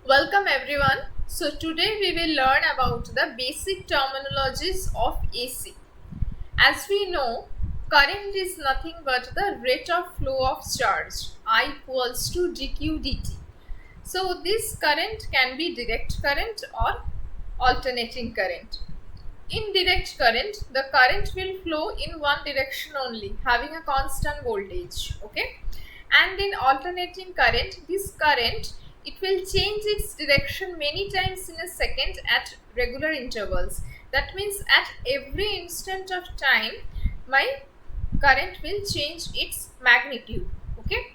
Welcome everyone. So today we will learn about the basic terminologies of AC. As we know, current is nothing but the rate of flow of charge I equals to dq dt. So this current can be direct current or alternating current. In direct current, the current will flow in one direction only, having a constant voltage. Okay, and in alternating current, this current it will change its direction many times in a second at regular intervals. That means at every instant of time, my current will change its magnitude. Okay,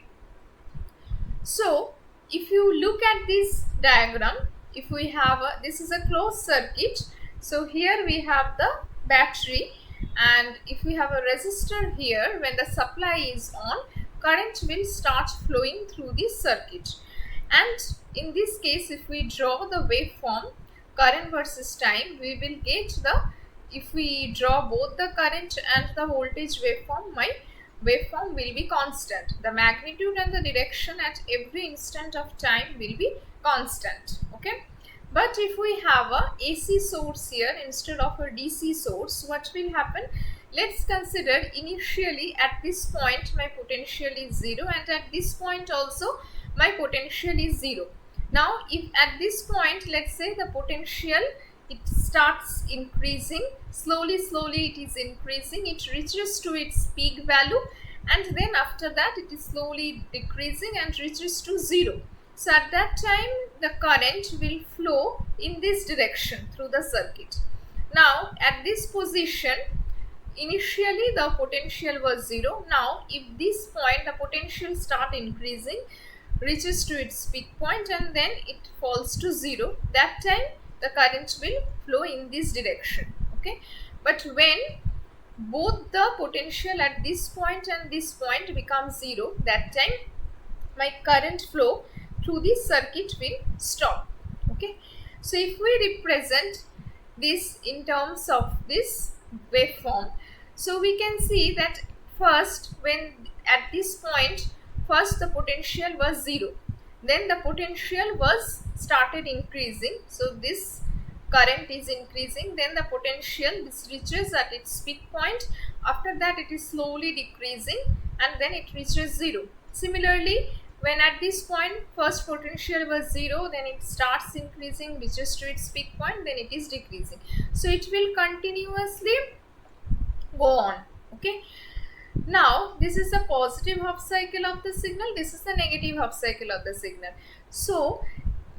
so if you look at this diagram, if we have this is a closed circuit. So here we have the battery, and if we have a resistor here, when the supply is on, current will start flowing through this circuit. And in this case, if we draw the waveform current versus time, we will get the, if we draw both the current and the voltage waveform, my waveform will be constant. The magnitude and the direction at every instant of time will be constant. Okay, but if we have a AC source here instead of a DC source, what will happen? Let's consider initially at this point my potential is 0, and at this point also my potential is 0. Now if at this point, let's say the potential, it starts increasing slowly, it is increasing, it reaches to its peak value, and then after that it is slowly decreasing and reaches to 0. So at that time the current will flow in this direction through the circuit. Now at this position, initially the potential was 0. Now if this point the potential start increasing, reaches to its peak point, and then it falls to 0, that time the current will flow in this direction. Okay, but when both the potential at this point and this point becomes 0, that time my current flow through this circuit will stop. Okay, so if we represent this in terms of this waveform, so we can see that first, when at this point, first the potential was 0, then the potential was started increasing, so this current is increasing, then the potential, this reaches at its peak point, after that it is slowly decreasing, and then it reaches 0. Similarly, when at this point first potential was 0, then it starts increasing, reaches to its peak point, then it is decreasing. So it will continuously go on. Okay, now this is the positive half cycle of the signal, this is the negative half cycle of the signal. So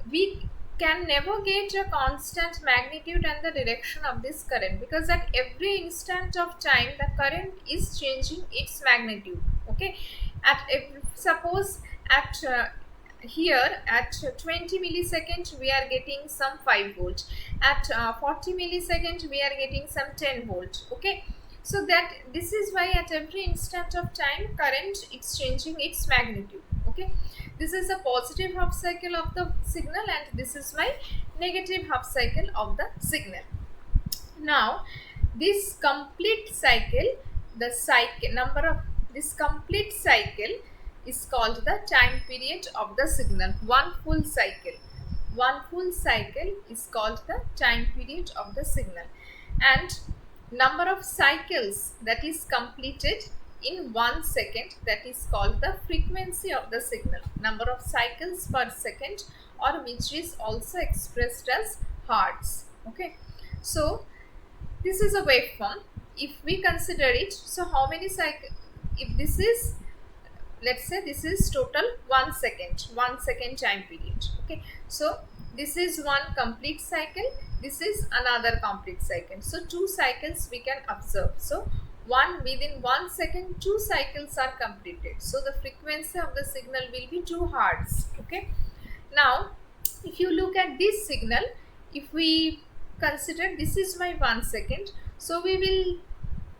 we can never get a constant magnitude and the direction of this current, because at every instant of time the current is changing its magnitude. Okay, at every, suppose at here at 20 millisecond we are getting some 5 volt, at 40 millisecond we are getting some 10 volt. Okay, so that this is why at every instant of time current is changing its magnitude. Okay, this is a positive half cycle of the signal, and this is my negative half cycle of the signal. Now this complete cycle, the cycle number of this complete cycle is called the time period of the signal. One full cycle is called the time period of the signal, and number of cycles that is completed in 1 second, that is called the frequency of the signal. Number of cycles per second, or which is also expressed as hertz. Okay, so this is a waveform. If we consider it, so how many cycles, if this is, let's say this is total 1 second, 1 second time period. Okay, so this is one complete cycle, this is another complete cycle, so 2 cycles we can observe. So one, within 1 second 2 cycles are completed, so the frequency of the signal will be 2 hertz. Okay, now if you look at this signal, if we consider this is my 1 second, so we will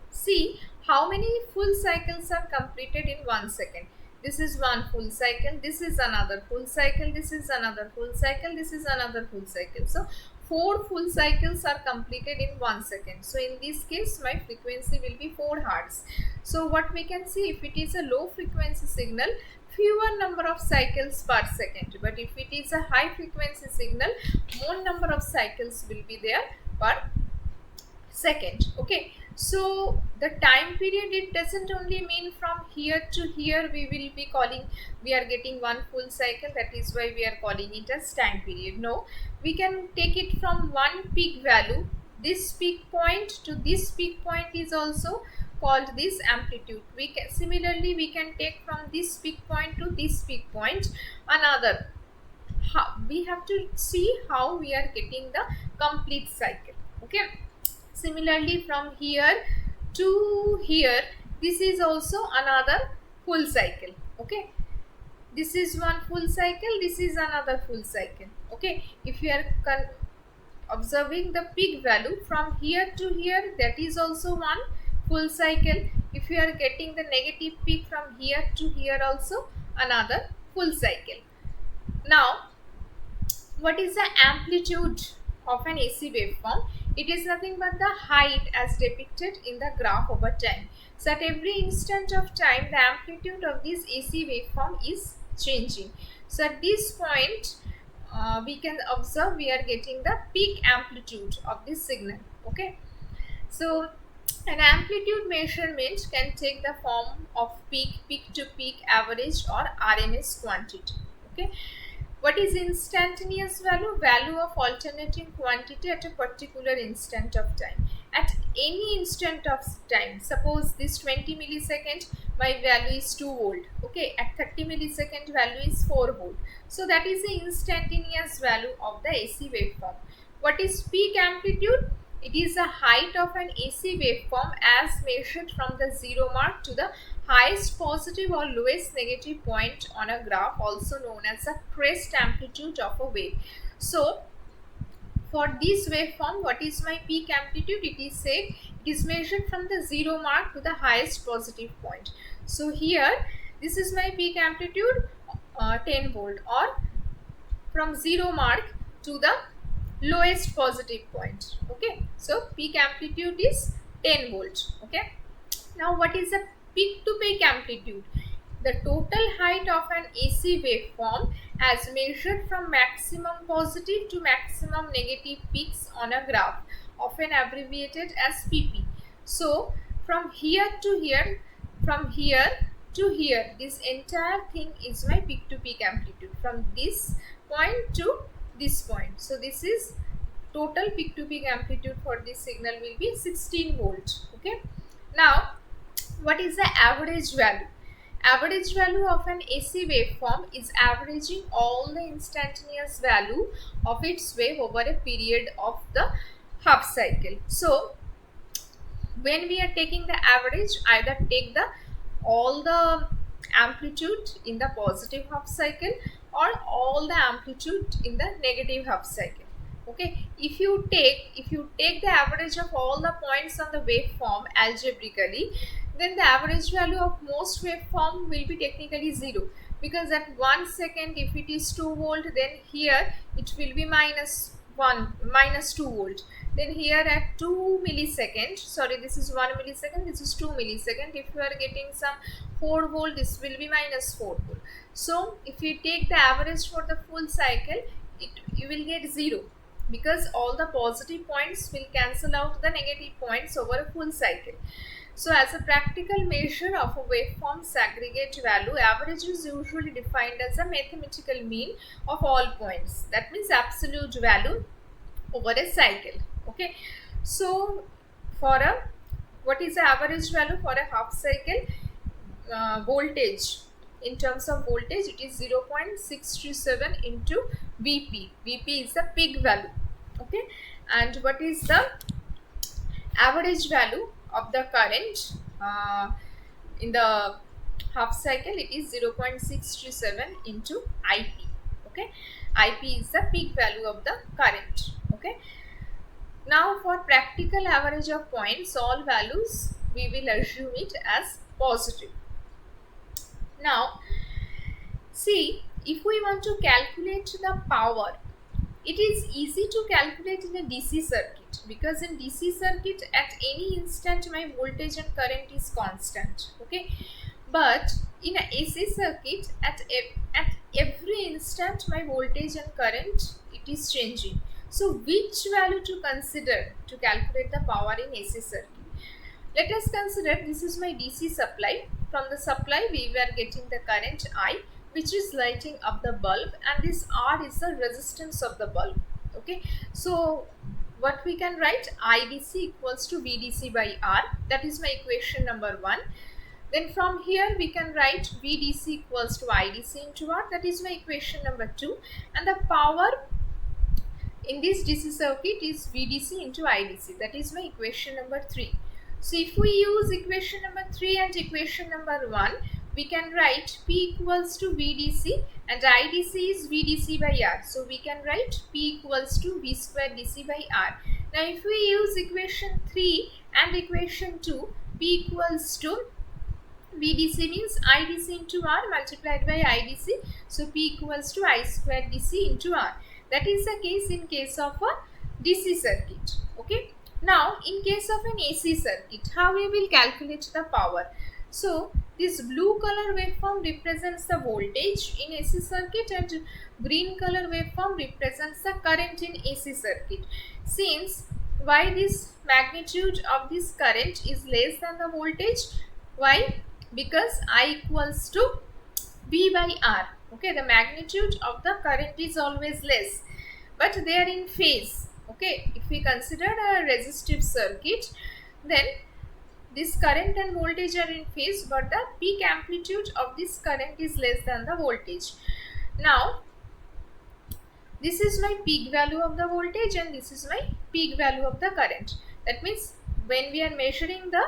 see how many full cycles are completed in 1 second. This is one full cycle, this is another full cycle, this is another full cycle, this is another full cycle. So 4 full cycles are completed in 1 second. So in this case my frequency will be 4 hertz. So what we can see, if it is a low frequency signal, fewer number of cycles per second, but if it is a high frequency signal, more number of cycles will be there per second. Okay, so the time period, it doesn't only mean from here to here we will be calling, we are getting one full cycle, that is why we are calling it as time period. No, we can take it from one peak value, this peak point to this peak point is also called this amplitude. We can similarly we can take from this peak point to this peak point another. We have to see how we are getting the complete cycle. Okay, similarly from here to here, this is also another full cycle. Okay, this is one full cycle, this is another full cycle. Okay, if you are observing the peak value from here to here, that is also one full cycle. If you are getting the negative peak from here to here, also another full cycle. Now what is the amplitude of an AC waveform? It is nothing but the height as depicted in the graph over time. So at every instant of time, the amplitude of this AC waveform is changing. So at this point, we can observe we are getting the peak amplitude of this signal. Okay, so an amplitude measurement can take the form of peak, peak to peak, average or RMS quantity. Okay, what is instantaneous value? Value of alternating quantity at a particular instant of time. At any instant of time, suppose this 20 millisecond, my value is 2 volt. Okay, at 30 millisecond value is 4 volt. So that is the instantaneous value of the AC waveform. What is peak amplitude? It is the height of an AC waveform as measured from the 0 mark to the highest positive or lowest negative point on a graph, also known as the crest amplitude of a wave. So for this waveform, what is my peak amplitude? It is said it is measured from the 0 mark to the highest positive point. So here this is my peak amplitude 10 volt, or from 0 mark to the lowest positive point. Okay, so peak amplitude is 10 volt. Okay, now what is the peak to peak amplitude? The total height of an AC waveform as measured from maximum positive to maximum negative peaks on a graph, often abbreviated as PP. So from here to here, from here to here, this entire thing is my peak to peak amplitude, from this point to this point. So this is total peak to peak amplitude for this signal will be 16 volt. Okay, now what is the average value? Average value of an AC waveform is averaging all the instantaneous value of its wave over a period of the half cycle. So when we are taking the average, either take the all the amplitude in the positive half cycle or all the amplitude in the negative half cycle. Okay, if you take the average of all the points on the waveform algebraically, then the average value of most waveform will be technically 0, because at 1 second if it is 2 volt, then here it will be minus 2 volt. Then here at 2 millisecond, sorry, this is 1 millisecond, this is 2 millisecond. If you are getting some 4 volt, this will be minus 4 volt. So if you take the average for the full cycle, you will get 0, because all the positive points will cancel out the negative points over a full cycle. So as a practical measure of a waveform's aggregate value, average is usually defined as a mathematical mean of all points. That means absolute value over a cycle. Okay, so for a, what is the average value for a half cycle? Voltage, in terms of voltage, it is 0.627 into Vp. Vp is the peak value. Okay, and what is the average value of the current in the half cycle? It is 0.627 into Ip. Okay, Ip is the peak value of the current. Okay, now for practical average of points, all values we will assume it as positive. Now see, if we want to calculate the power it is easy to calculate in a DC circuit, because in DC circuit at any instant my voltage and current is constant. Okay, but in a AC circuit at every instant my voltage and current it is changing. So which value to consider to calculate the power in AC circuit? Let us consider this is my DC supply. From the supply we were getting the current I, which is lighting up the bulb, and this R is the resistance of the bulb. Okay, so what we can write, IDC equals to VDC by R. That is my equation number 1. Then from here we can write VDC equals to IDC into R. That is my equation number 2. And the power in this DC circuit is VDC into IDC. That is my equation number 3. So if we use equation number 3 and equation number 1, we can write P equals to VDC and IDC is VDC by R. So we can write P equals to V square DC by R. Now if we use equation 3 and equation 2, P equals to VDC means IDC into R multiplied by IDC. So P equals to I square DC into R. That is the case in case of a DC circuit. Okay. Now in case of an AC circuit, how we will calculate the power? So this blue color waveform represents the voltage in AC circuit and green color waveform represents the current in AC circuit. Since why this magnitude of this current is less than the voltage? Why? Because I equals to V by R. Okay, the magnitude of the current is always less, but they are in phase. Okay, if we consider a resistive circuit, then this current and voltage are in phase, but the peak amplitude of this current is less than the voltage. Now this is my peak value of the voltage and this is my peak value of the current. That means when we are measuring the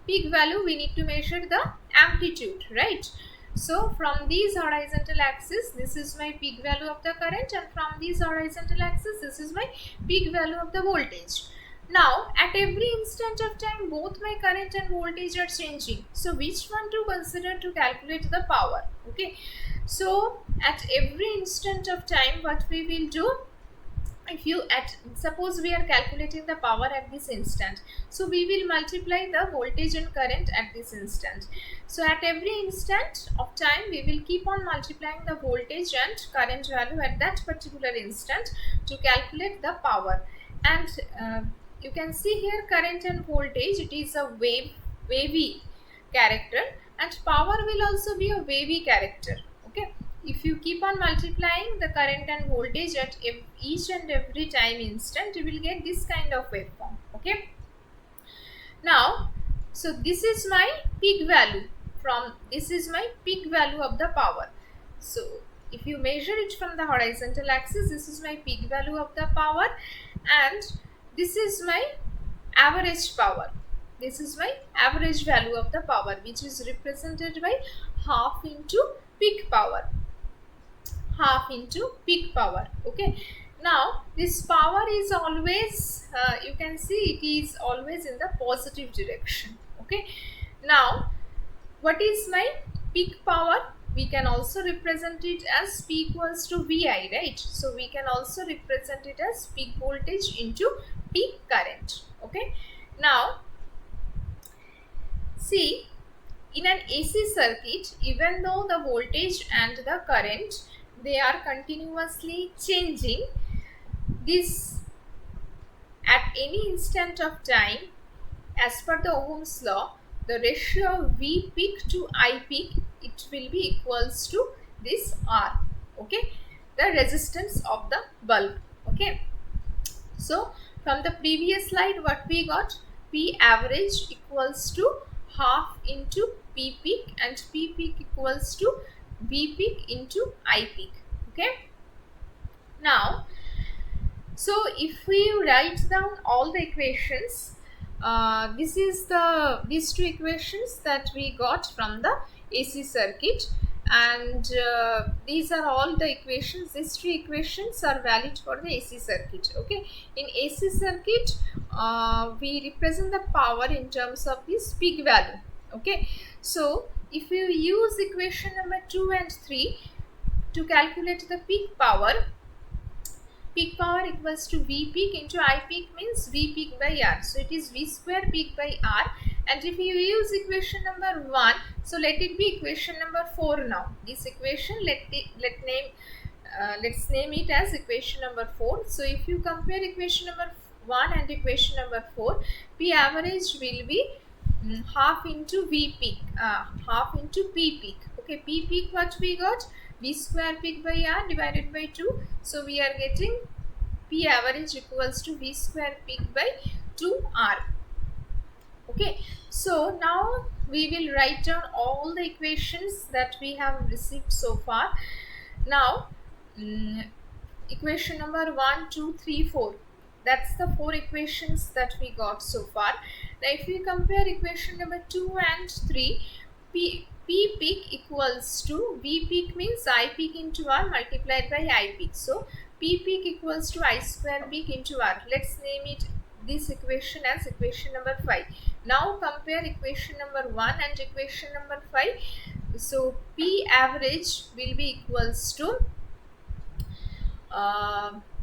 peak value, we need to measure the amplitude, right? So from these horizontal axis, this is my peak value of the current, and from these horizontal axis, this is my peak value of the voltage. Now at every instant of time, both my current and voltage are changing. So which one to consider to calculate the power? Okay, so at every instant of time, what we will do, if you suppose we are calculating the power at this instant, so we will multiply the voltage and current at this instant. So at every instant of time we will keep on multiplying the voltage and current value at that particular instant to calculate the power. And you can see here current and voltage, it is a wavy character, and power will also be a wavy character. Okay, if you keep on multiplying the current and voltage at each and every time instant, you will get this kind of waveform. Okay, now so this is my peak value, this is my peak value of the power. So if you measure it from the horizontal axis, this is my peak value of the power, and this is my average power. This is my average value of the power, which is represented by half into peak power. Half into peak power. Okay, now this power is always you can see it is always in the positive direction. Okay, now what is my peak power? We can also represent it as P equals to VI, right? So we can also represent it as peak voltage into peak current. Okay, now see, in an AC circuit, even though the voltage and the current, they are continuously changing, this at any instant of time, as per the Ohm's law, the ratio of V peak to I peak, it will be equals to this R. Okay, the resistance of the bulb. Okay, so from the previous slide, what we got, P average equals to half into P peak, and P peak equals to V peak into I peak. Okay, now so if we write down all the equations, these two equations that we got from the AC circuit, and these are all the equations. These three equations are valid for the AC circuit. Okay, in AC circuit we represent the power in terms of this peak value. Okay, so if you use equation number 2 and 3 to calculate the peak power peak power equals to V peak into I peak means V peak by R. So it is V square peak by R. And if you use equation number 1, so let it be equation number 4 now. This equation let's name it as equation number 4. So if you compare equation number 1 and equation number 4, P average will be half into V peak, half into P peak. Okay, P peak what we got? V square peak by R divided by 2. So we are getting P average equals to V square peak by 2R. Okay, so now we will write down all the equations that we have received so far. Now equation number 1, 2, 3, 4, that's the 4 equations that we got so far. Now if we compare equation number 2 and 3, P peak equals to V peak means I peak into R multiplied by I peak. So P peak equals to I square peak into R. Let's name it this equation as equation number 5. Now compare equation number 1 and equation number 5. So P average will be equals to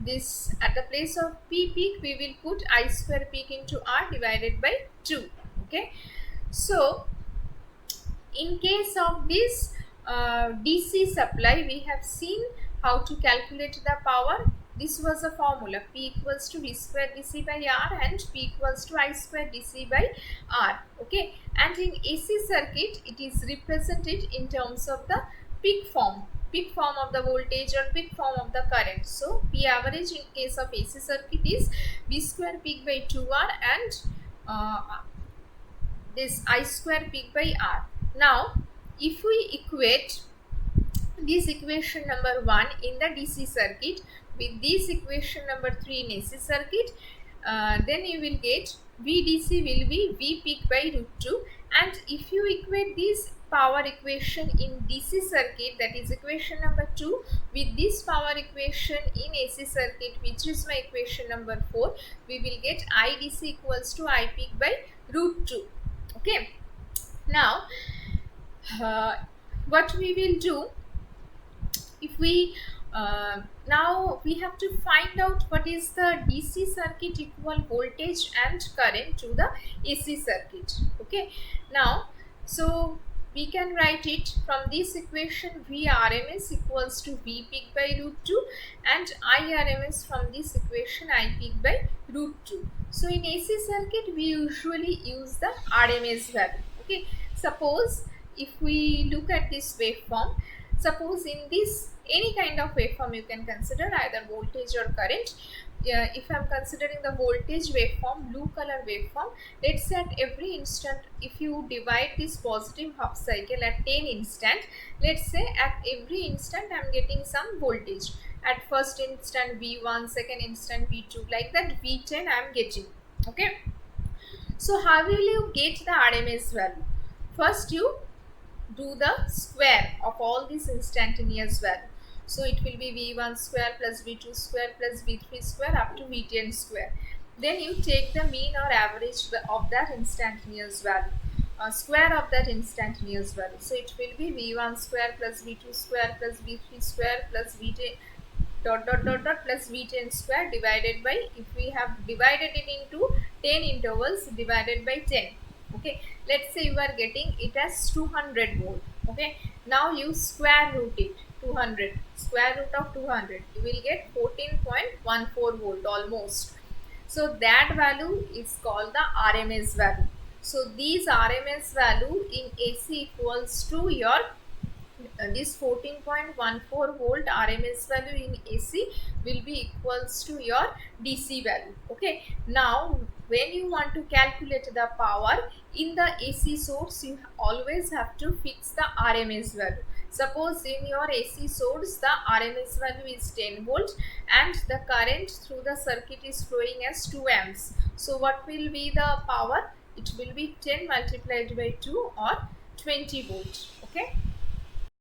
this, at the place of P peak we will put I square peak into R divided by 2. Okay, so in case of this DC supply, we have seen how to calculate the power. This was a formula, P equals to V square DC by R and P equals to I square DC by R. Okay, and in AC circuit it is represented in terms of the peak form of the voltage or peak form of the current. So P average in case of AC circuit is V square peak by 2R and this I square peak by R. Now if we equate this equation number 1 in the DC circuit with this equation number 3 in AC circuit, then you will get VDC will be V peak by root 2. And if you equate this power equation in DC circuit, that is equation number 2, with this power equation in AC circuit, which is my equation number 4, we will get IDC equals to I peak by root 2. Okay, now what we will do, if we now we have to find out what is the DC circuit equal voltage and current to the AC circuit. Okay, now so we can write it from this equation, V RMS equals to V peak by root 2 and I RMS from this equation, I peak by root 2. So in AC circuit we usually use the RMS value. Okay, suppose if we look at this waveform, suppose in this any kind of waveform you can consider, either voltage or current. If I am considering the voltage waveform, blue color waveform, let's say at every instant, if you divide this positive half cycle at 10 instant, let's say at every instant I am getting some voltage. At first instant V1, second instant V2, like that V10 I am getting. Okay, so how will you get the RMS value? First you do the square of all these instantaneous value. So it will be V1 square plus V2 square plus V3 square up to V10 square. Then you take the mean or average of that instantaneous value, square of that instantaneous value. So it will be V1 square plus V2 square plus V3 square plus V10 plus V10 square divided by, if we have divided it into 10 intervals, divided by 10. Okay, let's say you are getting it as 200 volt. Okay, now you square root it, 200, square root of 200, you will get 14.14 volt almost. So that value is called the RMS value. So these RMS value in AC equals to your this 14.14 volt RMS value in AC will be equals to your DC value. Okay, now when you want to calculate the power in the AC source, you always have to fix the RMS value. Suppose in your AC source the RMS value is 10 volt and the current through the circuit is flowing as 2 amps. So what will be the power? It will be 10 multiplied by 2 or 20 volt. Okay.